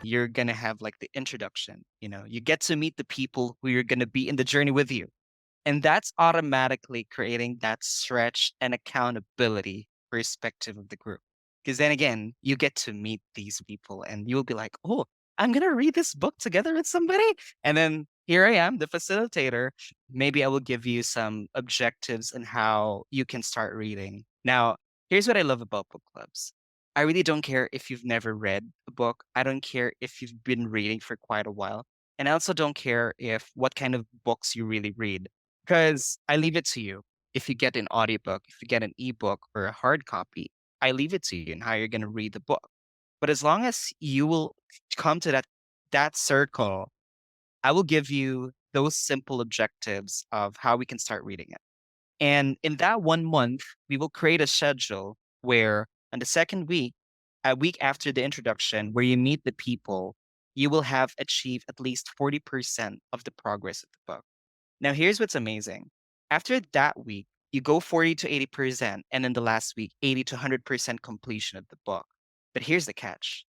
you're gonna have like the introduction. You get to meet the people who you're gonna be in the journey with you. And that's automatically creating that stretch and accountability perspective of the group. Because then again, you get to meet these people and you'll be like, oh, I'm going to read this book together with somebody. And then here I am, the facilitator. Maybe I will give you some objectives on how you can start reading. Now, here's what I love about book clubs. I really don't care if you've never read a book. I don't care if you've been reading for quite a while. And I also don't care if what kind of books you really read, because I leave it to you. If you get an audiobook, if you get an ebook or a hard copy, I leave it to you and how you're going to read the book. But as long as you will come to that circle, I will give you those simple objectives of how we can start reading it. And in that 1 month, we will create a schedule where on the second week, a week after the introduction, where you meet the people, you will have achieved at least 40% of the progress of the book. Now, here's what's amazing. After that week, you go 40 to 80%, and in the last week, 80 to 100% completion of the book. But here's the catch.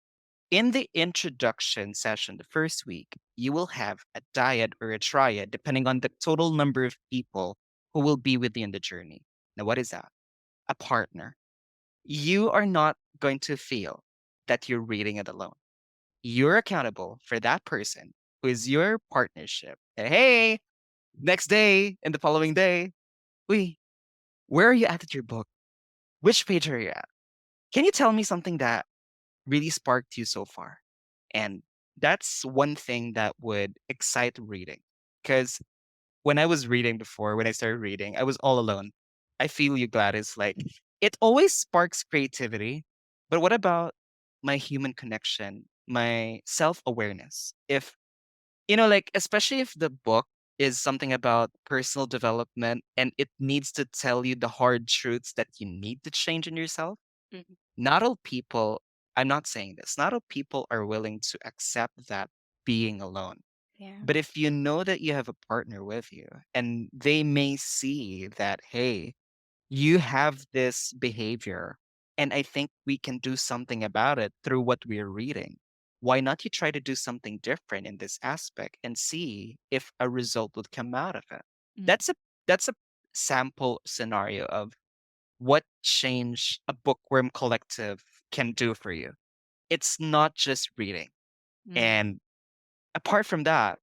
In the introduction session, the first week, you will have a dyad or a triad, depending on the total number of people who will be with you in the journey. Now, what is that? A partner. You are not going to feel that you're reading it alone. You're accountable for that person who is your partnership. Hey, next day and the following day, wait, where are you at your book? Which page are you at? Can you tell me something that really sparked you so far? And that's one thing that would excite reading. Because when I was reading before, when I started reading, I was all alone. I feel you, Gladys. Like, it always sparks creativity. But what about my human connection, my self awareness? If like, especially if the book is something about personal development and it needs to tell you the hard truths that you need to change in yourself, Mhm. not all people, I'm not saying this, not all people are willing to accept that being alone. Yeah. But if you know that you have a partner with you and they may see that, hey, you have this behavior, and I think we can do something about it through what we're reading. Why not you try to do something different in this aspect and see if a result would come out of it? Mm. That's a sample scenario of what change a bookworm collective can do for you. It's not just reading. Mm. And apart from that,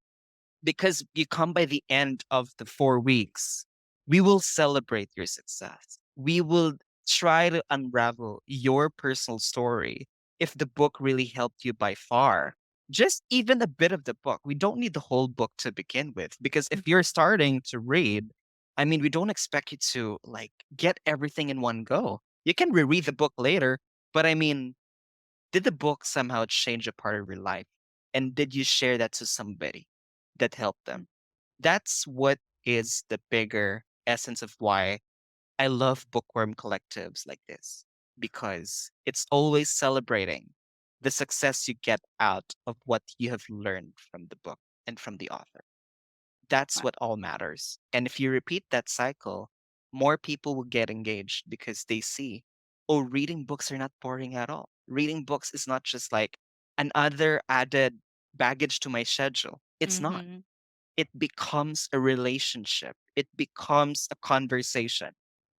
because you come by the end of the 4 weeks, we will celebrate your success. We will try to unravel your personal story. If the book really helped you by far, just even a bit of the book. We don't need the whole book to begin with, because if you're starting to read, I mean, we don't expect you to like get everything in one go. You can reread the book later, but I mean, did the book somehow change a part of your life? And did you share that to somebody that helped them? That's what is the bigger essence of why I love bookworm collectives like this, because it's always celebrating the success you get out of what you have learned from the book and from the author. That's Wow. what all matters. And if you repeat that cycle, more people will get engaged because they see, oh, reading books are not boring at all. Reading books is not just like another added baggage to my schedule. It's not. Mhm. It becomes a relationship, it becomes a conversation.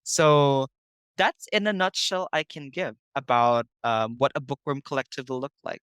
So that's in a nutshell I can give about what a bookworm collective will look like.